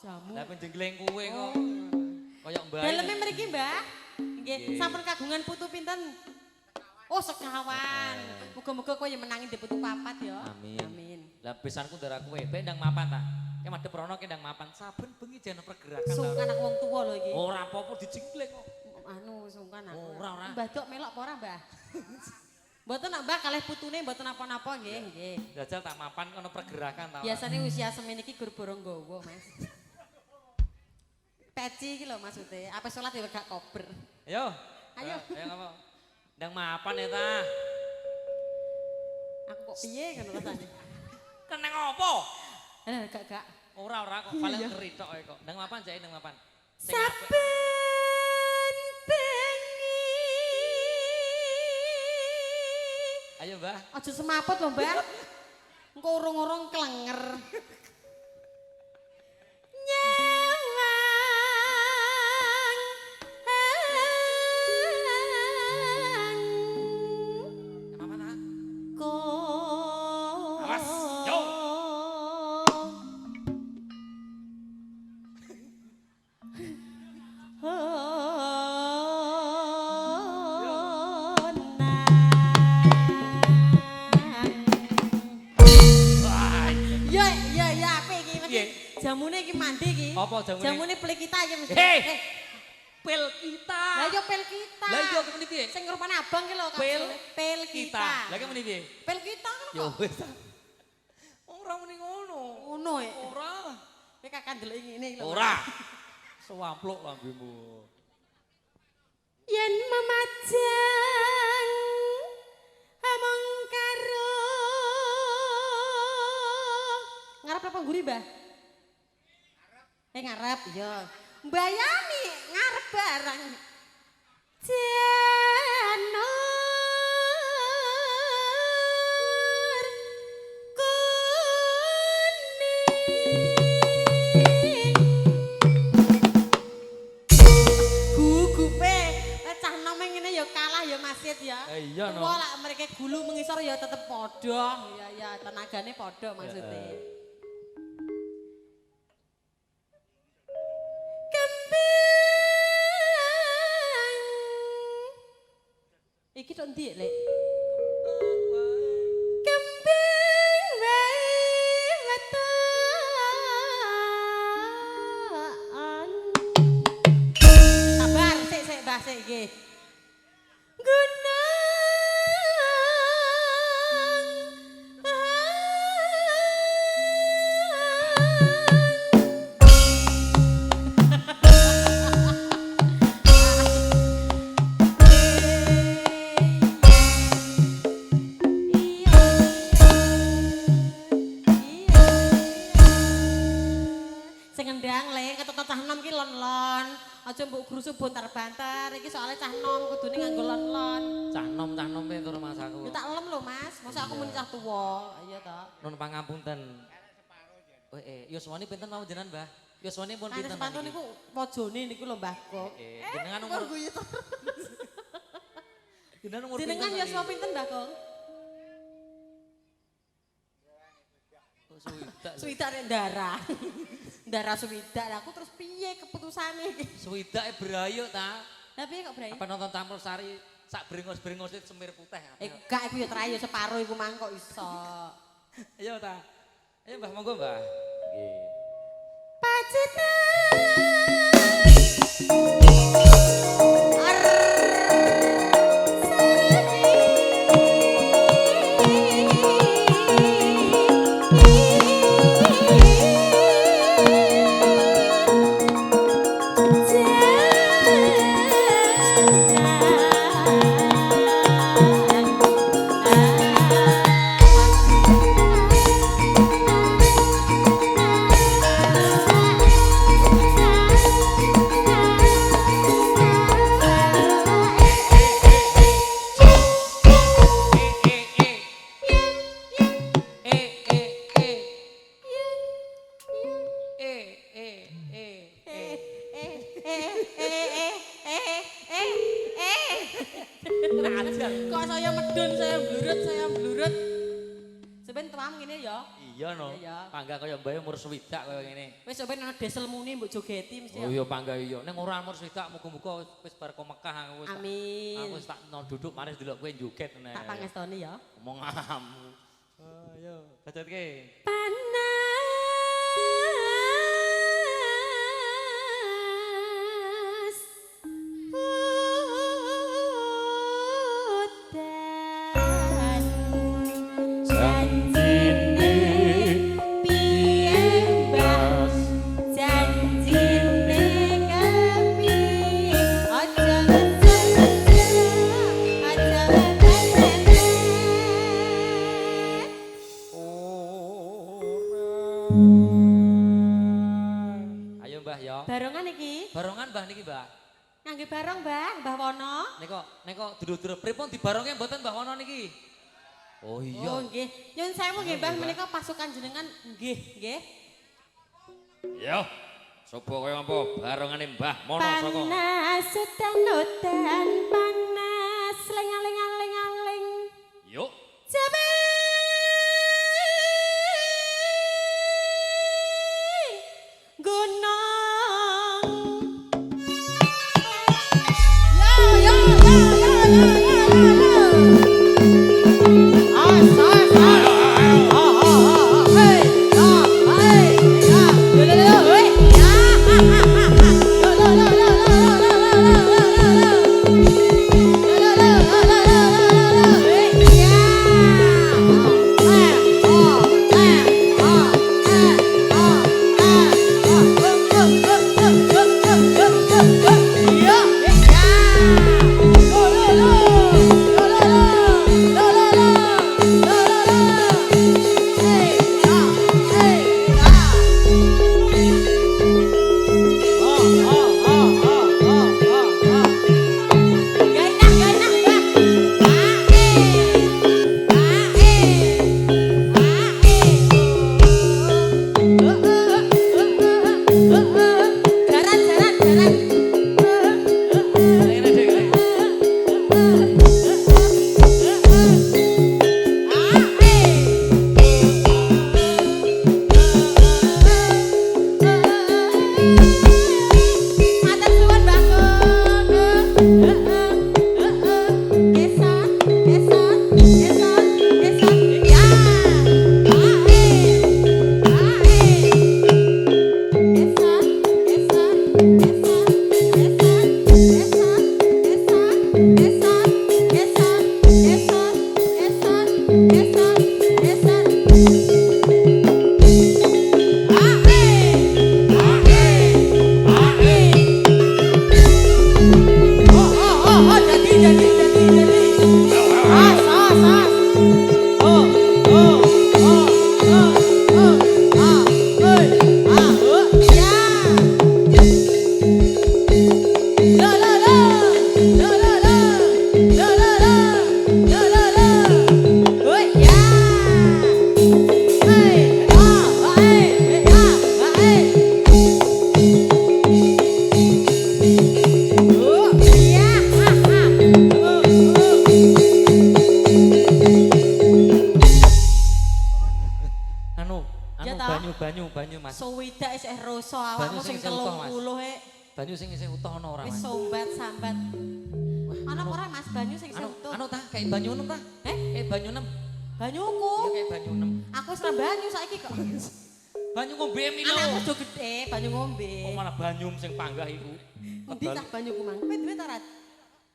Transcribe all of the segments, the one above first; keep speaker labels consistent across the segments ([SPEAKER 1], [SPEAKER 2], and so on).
[SPEAKER 1] jamu.
[SPEAKER 2] Lah penjenggleng kuwe kok. Kayak mbak.
[SPEAKER 1] Daleme mriki, Mbah. Nggih, sampun kagungan putu pinten? Oh, sekawan. Muga-muga kowe ya menangi di putu papat ya.
[SPEAKER 2] Amin.
[SPEAKER 1] Amin.
[SPEAKER 2] Lah pisanku ndara kowe, ben ndang mapan ta. Ki madhep rono ki ndang mapan. Saben bengi jane pergerakan ta.
[SPEAKER 1] Sungkan aku wong tuwa lho iki.
[SPEAKER 2] Ora apa-apa dijenggleng kok.
[SPEAKER 1] Anu sungkan aku.
[SPEAKER 2] Ora.
[SPEAKER 1] Mbah Dok melok apa ora, Mbah? Mboten nak Mbah kalih putune mboten napa-napa nggih, nggih.
[SPEAKER 2] Jajal tak mapan kono pergerakan ta.
[SPEAKER 1] Biasane usia semene iki gur borong nggawa, Mas. Peci iki lho maksude. Apa salat ya gak kober.
[SPEAKER 2] Ayo.
[SPEAKER 1] Ayo.
[SPEAKER 2] Ayo ngapa? Ndang mapan ya ta.
[SPEAKER 1] Aku kok piye ngono rasane.
[SPEAKER 2] Keneng apa?
[SPEAKER 1] Gak.
[SPEAKER 2] Ora kok paling ngeri tok kok. Ndang mapan jae ndang mapan.
[SPEAKER 1] Saben bengi.
[SPEAKER 2] Ayo, Mbah.
[SPEAKER 1] Aja semaput lho, Mbah. Engko urung-urung klenger. Jamune iki mandi iki.
[SPEAKER 2] Apa jamune?
[SPEAKER 1] Jamune pil kita iki mesti.
[SPEAKER 2] Pil kita.
[SPEAKER 1] Lah yo pil kita.
[SPEAKER 2] Lah iya kene piye?
[SPEAKER 1] Sing rupane abang ki lho pil kita.
[SPEAKER 2] Lah kene piye?
[SPEAKER 1] Pil kita kan
[SPEAKER 2] Yo
[SPEAKER 1] kok.
[SPEAKER 2] wis. Ora muni ngono.
[SPEAKER 1] Ngono e.
[SPEAKER 2] Ora.
[SPEAKER 1] Kowe kakak ndelok ngene iki lho.
[SPEAKER 2] Ora. Suwampluk lambemu.
[SPEAKER 1] Yen memajang among karo ngarep apa ngguri, Mbah? Ngarep ya. Mbayani ngarep barang. Janur kuning. Gugupe cah nom ngene ya kalah ya Masid ya.
[SPEAKER 2] Iya no.
[SPEAKER 1] Wah lak mereka gulu mengisor ya tetep padha. Ya tenagane padha maksudnya. Iki tok ndi, Lek? Kembing wae wetan. Sabar, sik Mbah sik nggih. Aja mbok grusu bontar-bantar iki soalnya cah nom kudune nganggo lon-lon.
[SPEAKER 2] Cah nom e tur Mas aku.
[SPEAKER 1] Ya tak lem lho Mas, masa aku muni cah tuwa. Iya ta.
[SPEAKER 2] Nun pangapunten. Yuswani pinten mau jenengan, Mbah? Yuswani pun pinten?
[SPEAKER 1] Sepatu niku pojone niku lho Mbah kok.
[SPEAKER 2] Jenengan umur Jenengan umur pinten?
[SPEAKER 1] Jenengan Yuswa pinten Mbah Kong? Suwidak nek darah. Darah suwidak aku terus piye keputusane iki?
[SPEAKER 2] Suwidake berayu ta.
[SPEAKER 1] Lah piye kok brai?
[SPEAKER 2] Apa nonton Tampil Sari sak brengos-brengos semir putih.
[SPEAKER 1] Gak iku ya terayu separo iku mangkok iso.
[SPEAKER 2] Ayo ta. Ayo Mbah monggo Mbah. Nggih. Kok saya medun, saya blurut. Seben tuam ngene ya. Iya no.
[SPEAKER 1] Iya.
[SPEAKER 2] Pangga kaya mbae umur swidak kaya ngene.
[SPEAKER 1] Wis sampe ana desel muni mbok jogeti mesti.
[SPEAKER 2] Oh iya pangga iya. Ning ora umur swidak muga-muga wis bar ko Mekah aku wis.
[SPEAKER 1] Amin.
[SPEAKER 2] Aku wis tak duduk maris delok kowe joget nek.
[SPEAKER 1] Tak pangestoni ya.
[SPEAKER 2] Ngomong amu. Ayo, bacotke.
[SPEAKER 1] Panas udan janjine piye mbah janjine kepiye aja
[SPEAKER 2] Ayo Mbah ya.
[SPEAKER 1] barongan iki
[SPEAKER 2] Barongan Mbah niki Mbah.
[SPEAKER 1] ngangge barong Mbah Mbah Wono.
[SPEAKER 2] Nek kok duduk-duduk pripun dibarongke mboten Mbah Wono niki? Oh iya.
[SPEAKER 1] Oh nggih. Nyun sewu nggih Mbah menika pasukan jenengan nggih, nggih.
[SPEAKER 2] Yo. Sopo kaya apa barongane Mbah Mono saka.
[SPEAKER 1] Panas udan panas lengaling-aling-aling.
[SPEAKER 2] Yuk.
[SPEAKER 1] Jabe. Gunung. Yo.
[SPEAKER 2] banyu Mas.
[SPEAKER 1] Suwidak isih rasa awakmu sing 30
[SPEAKER 2] Banyu sing isih utuh ana ora Mas?
[SPEAKER 1] wis sombat sambat. Ana apa ora Mas banyu sing isih utuh?
[SPEAKER 2] Anu ta kayak banyu enem ta? Kayak banyu enem.
[SPEAKER 1] Banyuku.
[SPEAKER 2] Iya kayak banyu enem.
[SPEAKER 1] Aku wis ra banyu saiki kok.
[SPEAKER 2] Banyu ngombe milo.
[SPEAKER 1] Anakku do gede banyu ngombe.
[SPEAKER 2] Kok malah banyu sing panggah iku.
[SPEAKER 1] Endi tah banyuku mang? Kowe duwe ta Rat?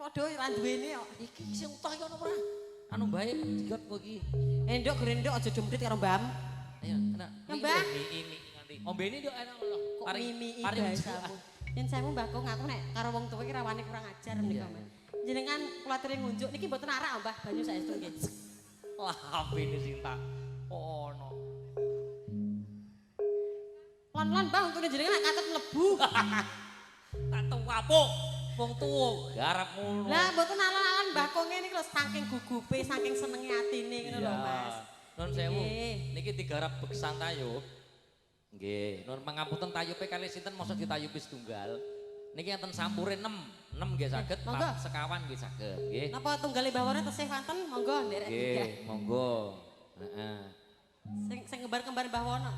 [SPEAKER 1] Padha ra duwene kok.
[SPEAKER 2] Iki sing utuh iki ana ora? Anu bae digot kok iki.
[SPEAKER 1] Endok gerendok aja jumprit karo Mbam.
[SPEAKER 2] Ayo, enak.
[SPEAKER 1] Mbah.
[SPEAKER 2] Ini nganti. Ombene nduk enak lho.
[SPEAKER 1] Kok mimi bahasamu. Yen sewu Mbah Kong aku nek karo wong tuwa iki rawane kurang ajar menika Mbah. Jenengan kula aturi ngunjuk niki mboten arak Mbah banyu saestu nggih.
[SPEAKER 2] Lah apine Sinta. Ono.
[SPEAKER 1] Lon-lon Mbah untune jenengan nek katut mlebu.
[SPEAKER 2] Tak tuwapuk. Wong tuwa garap ngono.
[SPEAKER 1] Lah mboten alon-alon Mbah Kong niki lho saking gugupe, saking senenge atine ngono lho Mas.
[SPEAKER 2] Nun sewu. Niki digarap beksan tayub. Nggih, nun pangapunten tayupe kalih sinten mosok ditayupi setunggal. Niki enten sampure 6. 6 nggih saged,
[SPEAKER 1] monggo.
[SPEAKER 2] sekawan nggih saged, nggih.
[SPEAKER 1] Napa tunggale Mbah Wono tesih wonten? Monggo nderek
[SPEAKER 2] Nggih, monggo. Heeh.
[SPEAKER 1] Sing kembar-kembar Mbah Wono.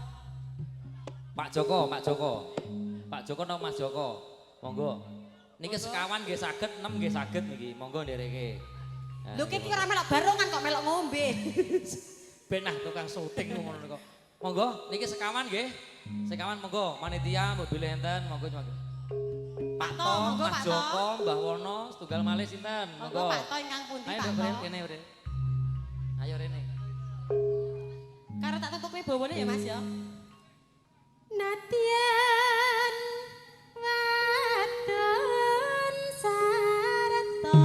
[SPEAKER 2] Pak Joko, Pak Joko. Pak Joko no Mas Joko. Monggo. Niki sekawan nggih saged, 6 nggih saged niki. Monggo ndereke.
[SPEAKER 1] Lho ki ora melok barongan kok melok ngombe.
[SPEAKER 2] Ben ah tukang syuting ngono kok. Monggo niki sekawan nggih. Sekawan monggo panitia mbok bilih enten monggo monggo. Pak To,
[SPEAKER 1] monggo,
[SPEAKER 2] Mas
[SPEAKER 1] Pak To.
[SPEAKER 2] Joko, Mbah Wono, setunggal malih sinten?
[SPEAKER 1] Monggo Pak To ingkang pundi
[SPEAKER 2] Ayo
[SPEAKER 1] Pak
[SPEAKER 2] dong,
[SPEAKER 1] To.
[SPEAKER 2] rene udah. Ayo rene.
[SPEAKER 1] Karo tak tutupi bawane ya Mas ya. Nadyan wadon sarta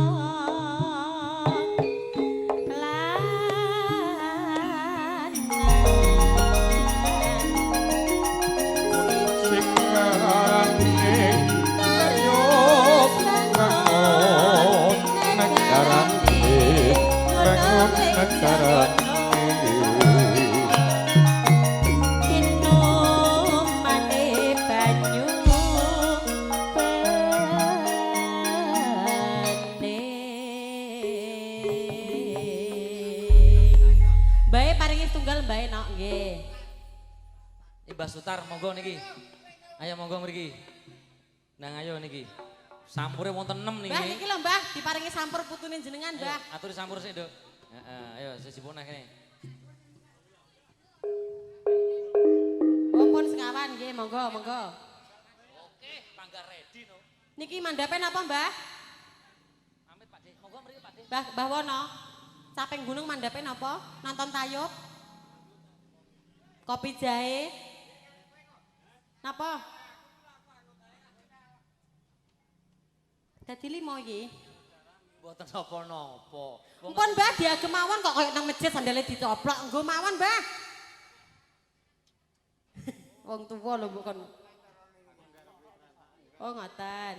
[SPEAKER 1] Bae paringi tunggal bae nok nggih.
[SPEAKER 2] Mbah Sutar monggo niki. Ayo monggo mriki. Nang ayo niki. Sampure wonten 6 niki.
[SPEAKER 1] Mbah niki lho Mbah, diparingi sampur putune jenengan Mbah.
[SPEAKER 2] Ayo, aturi sampur sik, Nduk. Heeh, ayo sesipun nang kene.
[SPEAKER 1] Mumpun sekawan nggih, monggo, monggo.
[SPEAKER 2] Oke, pangga ready no.
[SPEAKER 1] Niki mandhape napa Mbah?
[SPEAKER 2] Amit Pak De. Monggo mriki Pak De.
[SPEAKER 1] Mbah Wono. Caping gunung mandhape napa? Nonton tayub? Kopi jahe? Napa? Dadi 5 iki.
[SPEAKER 2] Mboten napa-napa.
[SPEAKER 1] Mumpun Mbah diagem mawon kok koyo nang masjid sandale dicoplok. Nggo mawon Mbah. Wong tuwa lho bukan. Oh ngoten.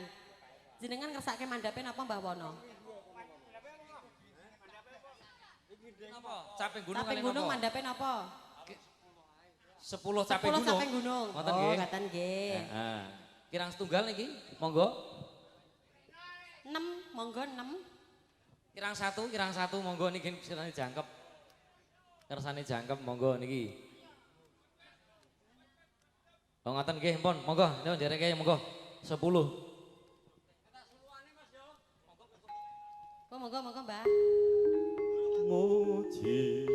[SPEAKER 1] Jenengan ngersake mandhape napa Mbah Wono?
[SPEAKER 2] Napa? Caping gunung
[SPEAKER 1] Caping
[SPEAKER 2] kali
[SPEAKER 1] gunung
[SPEAKER 2] napa?
[SPEAKER 1] mandhape napa?
[SPEAKER 2] 10 caping
[SPEAKER 1] 10
[SPEAKER 2] gunung.
[SPEAKER 1] caping gunung.
[SPEAKER 2] Ngoten
[SPEAKER 1] Oh,
[SPEAKER 2] nggih.
[SPEAKER 1] ngoten nggih.
[SPEAKER 2] Heeh. Kirang setunggal niki. Monggo.
[SPEAKER 1] 6, monggo 6.
[SPEAKER 2] Kirang satu monggo niki kersane jangkep. Kersane jangkep monggo niki. Oh ngoten nggih, mpun. Monggo, niku ndereke monggo. 10.
[SPEAKER 1] Oh, monggo Mbah.
[SPEAKER 3] Muji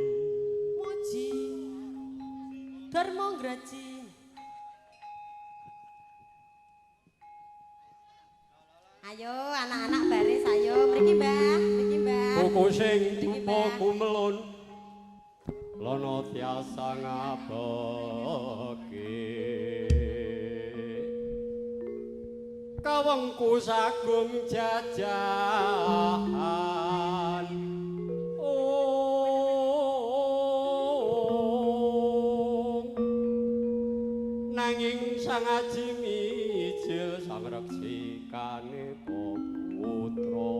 [SPEAKER 1] Muji Dharma Graji. Ayo anak-anak baris ayo mriki Mbah, mriki Mbah.
[SPEAKER 3] buku sing
[SPEAKER 1] Mriki,
[SPEAKER 3] dupa
[SPEAKER 1] Mbah.
[SPEAKER 3] kumelun lono tiasa ngabeke kawengku sagung jajahan nanging sang aji mijil sang reksikane putra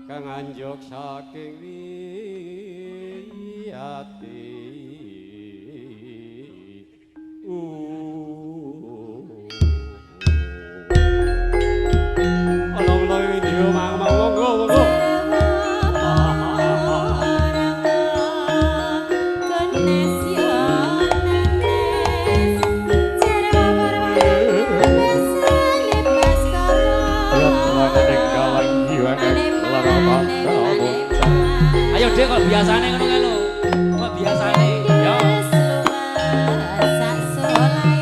[SPEAKER 3] kang anjuk saking wiyati Allah ini monggo
[SPEAKER 2] Ayo Dek kok biasane ngono kae lho. Kok biasane? Ya.
[SPEAKER 1] Sak solai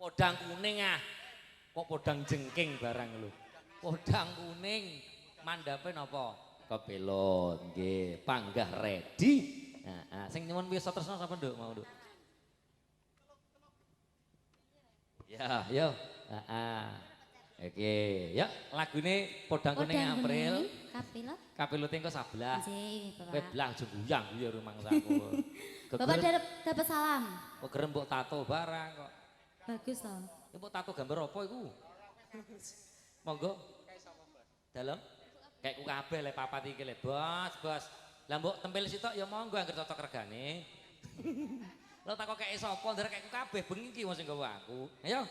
[SPEAKER 2] Podang kuning ah. Kok podang jengking barang lho. Podang kuning. Mandape napa? Kepelon nggih, panggah ready. Nah, sing nyuwun pirsa tresna sapa, Nduk? Mau, Nduk. Ya, yo. Oke, ya lagune Podang Kuning April.
[SPEAKER 4] Kapilot.
[SPEAKER 2] Kapilot engko sabelah.
[SPEAKER 4] Nggih,
[SPEAKER 2] Kowe
[SPEAKER 4] Bapak.
[SPEAKER 2] belah jembuyang ya rumangsaku.
[SPEAKER 4] Bapak dapat salam.
[SPEAKER 2] Kok gerem mbok tato barang kok.
[SPEAKER 4] Bagus toh.
[SPEAKER 2] Mbok tato gambar apa iku? Monggo. Dalem. Kayak ku kabeh le papat iki le, Bos. Lah mbok tempel sitok ya monggo anggere cocok regane. Lo tak kok kayak sapa ndar kayak ku kabeh bengi iki wong sing gawa aku. Ayo.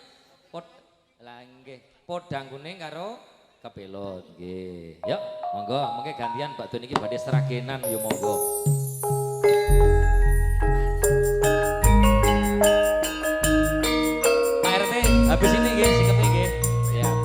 [SPEAKER 2] Lah nggih, Podang Kuning karo Kepelon nggih. Yuk, monggo mengke gantian Mbak Dun iki badhe seragenan ya monggo. Pak RT, habis ini nggih sikep nggih. Siap.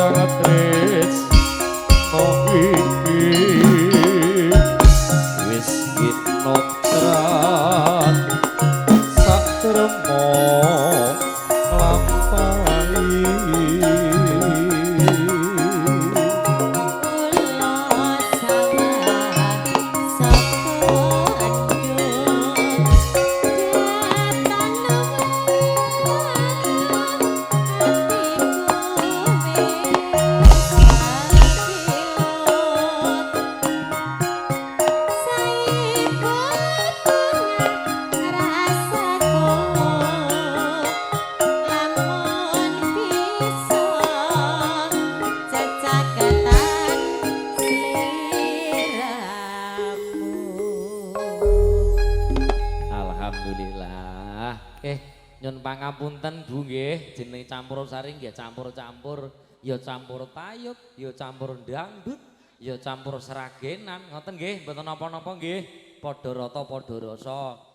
[SPEAKER 5] sangat tresno iki wis kinocrat sak tremo
[SPEAKER 2] Alhamdulillah. Nyun pangapunten Bu nggih, jeneng campur sari nggih campur-campur, ya campur tayub, ya campur dangdut, ya campur seragenan. Ngoten nggih, mboten napa-napa nggih. Padha rata padha rasa.